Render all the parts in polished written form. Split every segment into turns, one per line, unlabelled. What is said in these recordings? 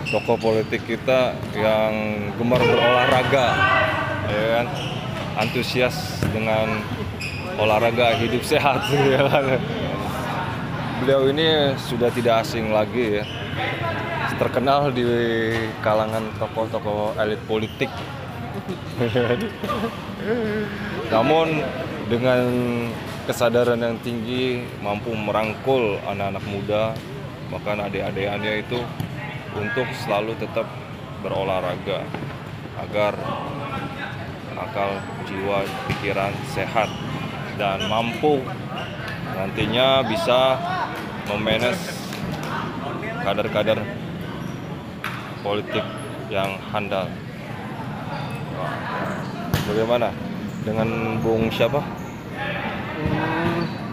Tokoh politik kita yang gemar berolahraga, ya kan? Antusias dengan olahraga, hidup sehat, ya kan? Beliau ini sudah tidak asing lagi ya, terkenal di kalangan tokoh-tokoh elit politik. Namun dengan kesadaran yang tinggi mampu merangkul anak-anak muda, bahkan adik-adikannya itu untuk selalu tetap berolahraga agar akal, jiwa, pikiran sehat dan mampu nantinya bisa memanage kader-kader politik yang handal. Bagaimana dengan Bung siapa?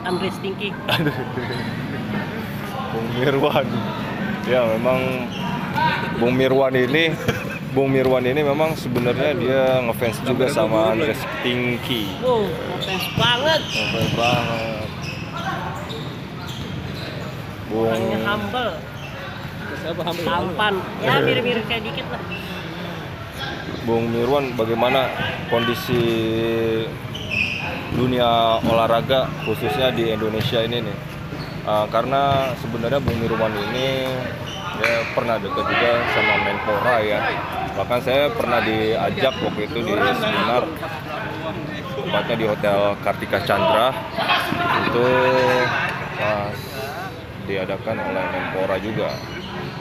Andries Tingki.
Bung Mirwan. Ya memang Bung Mirwan ini memang sebenarnya dia ngefans juga sama Andries Tingki.
Wow, ngefans banget.
Ngefans banget.
Orangnya humble. Tampan. Ya mirip-mirip kayak dikit lah.
Bung Mirwan, bagaimana kondisi dunia olahraga khususnya di Indonesia ini nih? Karena sebenarnya Bung Mirwan ini dia pernah dekat juga sama Menpora ya. Bahkan saya pernah diajak waktu itu di seminar, tempatnya di Hotel Kartika Chandra, itu diadakan oleh Menpora juga.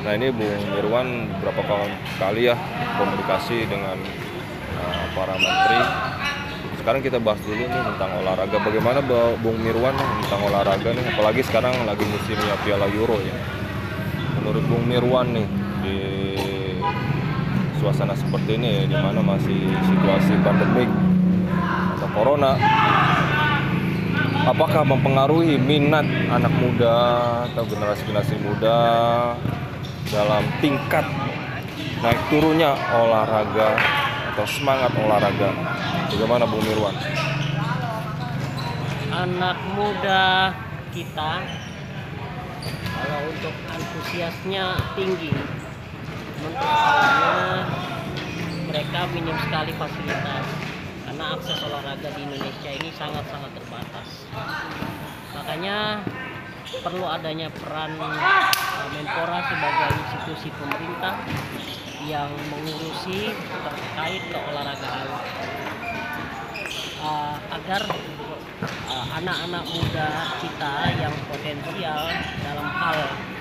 Nah ini Bung Mirwan berapa kali ya komunikasi dengan para menteri. Sekarang kita bahas dulu nih tentang olahraga. Bagaimana Bung Mirwan tentang olahraga nih, apalagi sekarang lagi musimnya Piala Euro ya. Menurut Bung Mirwan nih di suasana seperti ini, di mana masih situasi pandemik atau corona, apakah mempengaruhi minat anak muda atau generasi muda dalam tingkat naik turunnya olahraga atau semangat olahraga? Bagaimana Bung Mirwan?
Anak muda kita kalau untuk antusiasnya tinggi, menurut mereka minim sekali fasilitas karena akses olahraga di Indonesia ini sangat-sangat terbatas. Makanya perlu adanya peran Menpora sebagai institusi pemerintah yang mengurusi terkait keolahragaan agar anak-anak muda kita yang potensial dalam hal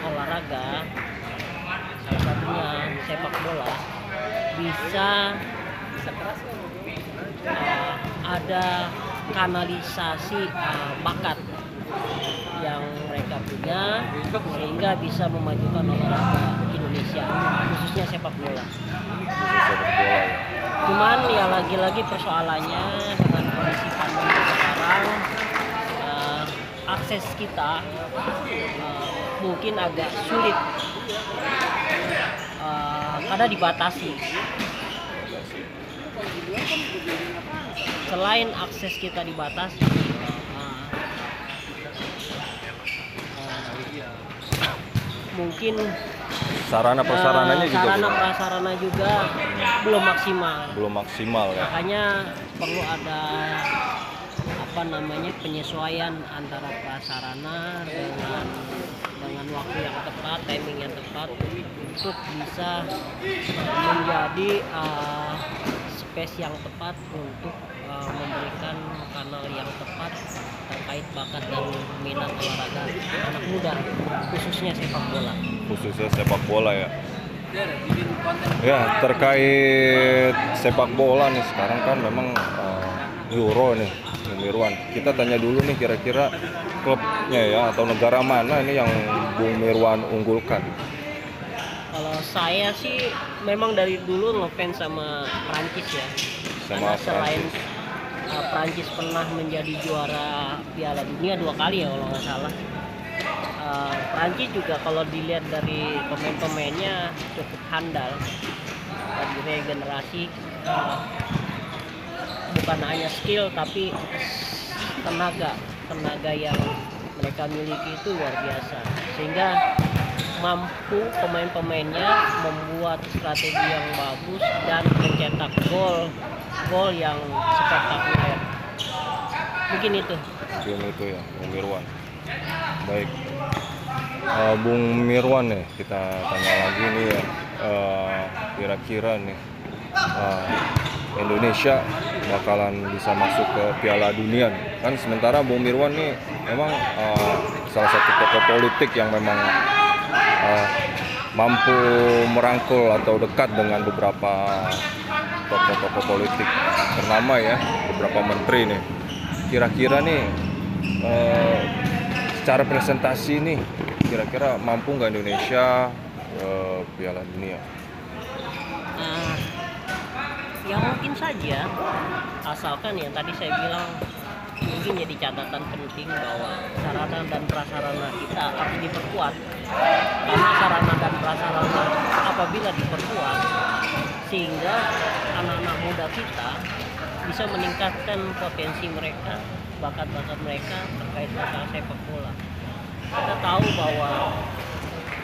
olahraga, salah satunya sepak bola, bisa ada kanalisasi bakat yang mereka punya sehingga bisa memajukan olahraga Indonesia, khususnya sepak bola. Cuman ya lagi-lagi persoalannya dengan kondisi pandemi sekarang, akses kita mungkin agak sulit karena dibatasi. Selain akses kita dibatasi, mungkin
sarana prasarananya juga
sarana prasarana juga belum maksimal
ya.
Makanya perlu ada penyesuaian antara prasarana dengan waktu yang tepat, timing yang tepat untuk bisa menjadi space yang tepat untuk memberikan kanal yang tepat terkait bakat dan minat olahraga anak muda, khususnya sepak bola ya. Ya, terkait sepak bola nih sekarang kan memang Euro nih, Bung Mirwan. Kita tanya dulu nih kira-kira klubnya ya atau negara mana ini yang Bung Mirwan unggulkan? Kalau saya sih memang dari dulu ngefans sama Prancis ya. Karena selain Prancis pernah menjadi juara Piala Dunia 2 kali ya kalau nggak salah. Prancis juga kalau dilihat dari pemain-pemainnya cukup handal dari regenerasi, bukan hanya skill tapi tenaga yang mereka miliki itu luar biasa, sehingga mampu pemain-pemainnya membuat strategi yang bagus dan mencetak gol yang spektakuler. Mungkin itu.
Mungkin itu ya, Bung Mirwan. Baik, Bung Mirwan nih, kita tanya lagi nih ya, kira-kira nih Indonesia bakalan bisa masuk ke Piala Dunia nih. Kan sementara Bung Mirwan nih memang salah satu tokoh politik yang memang mampu merangkul atau dekat dengan beberapa tokoh-tokoh politik ternama ya, beberapa menteri nih. Kira-kira nih secara presentasi nih, kira-kira mampu nggak Indonesia Piala Dunia?
Ya mungkin saja, asalkan yang tadi saya bilang mungkin jadi catatan penting bahwa sarana dan prasarana kita harus diperkuat, karena sarana dan prasarana apabila diperkuat sehingga anak-anak muda kita bisa meningkatkan potensi mereka, bakat-bakat mereka terkait masalah sepak bola. Kita tahu bahwa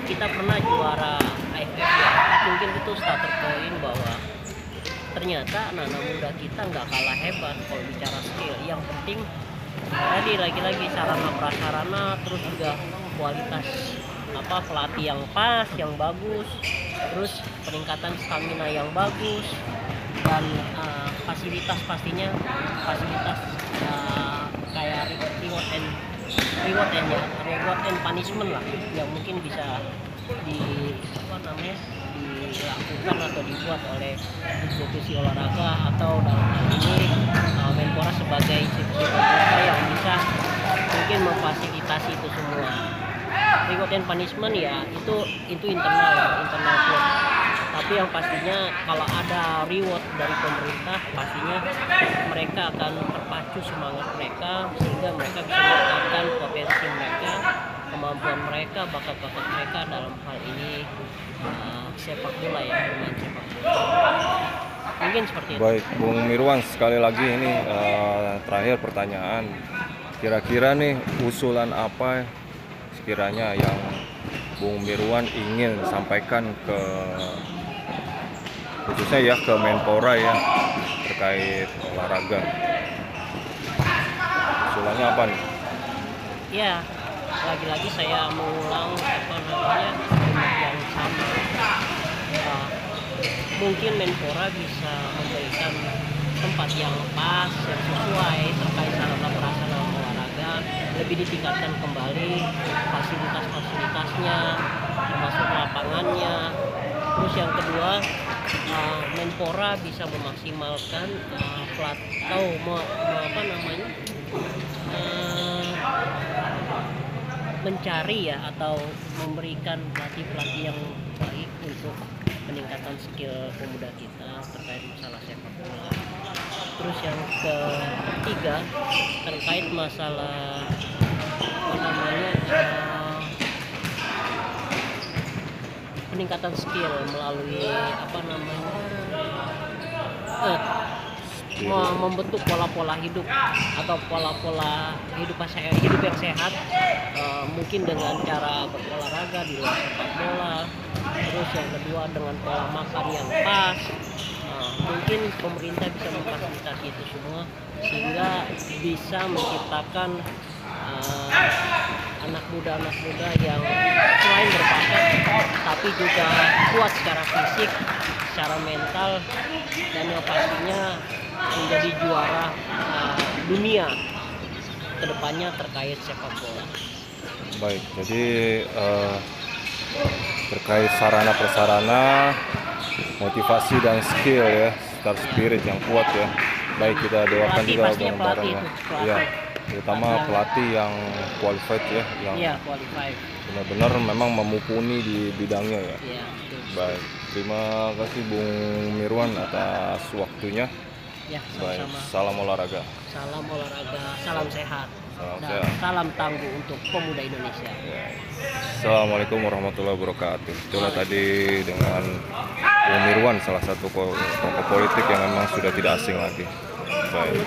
kita pernah juara AFF ya, mungkin itu starter point bahwa ternyata anak-anak muda kita nggak kalah hebat kalau bicara skill. Yang penting tadi lagi-lagi sarana prasarana, terus juga kualitas pelatih yang pas, yang bagus, terus peningkatan stamina yang bagus, dan fasilitas pastinya fasilitas kayak reward and punishment lah yang mungkin bisa dilakukan atau dibuat oleh institusi olahraga atau dalam hal ini Menpora sebagai institusi pemerintah yang bisa mungkin memfasilitasi itu semua. Reward and punishment ya itu internal klub. Tapi yang pastinya kalau ada reward dari pemerintah, pastinya mereka akan terpacu semangat mereka sehingga mereka bisa meningkatkan potensi mereka, kemampuan mereka, bakat-bakat mereka dalam hal ini sepak bola ya, bermain sepak bola. Mungkin seperti itu.
Baik, Bung Mirwan, sekali lagi ini terakhir pertanyaan. Kira-kira nih usulan apa sekiranya yang Bung Mirwan ingin sampaikan ke khususnya ya ke Menpora ya terkait olahraga? Usulannya apa nih?
Ya, lagi-lagi saya mengulang kalimat yang sama. Mungkin Menpora bisa memberikan tempat yang pas, yang sesuai terkait sarana prasarana olahraga, lebih ditingkatkan kembali fasilitas-fasilitasnya, termasuk lapangannya. Terus yang kedua, Menpora bisa memaksimalkan mencari ya atau memberikan pelatih-pelatih yang baik untuk peningkatan skill pemuda kita terkait masalah sepak bola. Terus yang ketiga terkait masalah peningkatan skill melalui membentuk pola-pola hidup atau pola-pola hidup yang sehat, mungkin dengan cara berolahraga di luar sepak bola. Terus yang kedua dengan pola makan yang pas. Mungkin pemerintah bisa memfasilitasi itu semua sehingga bisa menciptakan anak muda yang selain berbakat tapi juga kuat secara fisik, secara mental, dan yang pastinya menjadi juara dunia kedepannya terkait sepak bola.
Baik, jadi terkait sarana prasarana, motivasi dan skill ya, star spirit yang kuat ya. Baik, kita doakan juga bareng-bareng ya. Iya, terutama pelatih yang qualified ya, yang
qualified.
Benar-benar memang memumpuni di bidangnya ya.
Iya, betul.
Baik, terima kasih Bung Mirwan atas waktunya.
Ya,
baik,
sama-sama.
salam olahraga.
Salam olahraga, salam sehat.
Salam
Dan
sehat.
salam tangguh untuk pemuda Indonesia.
Ya. Assalamualaikum warahmatullahi wabarakatuh. Itulah tadi dengan Bung Mirwan, salah satu tokoh politik yang memang sudah tidak asing lagi. Baik.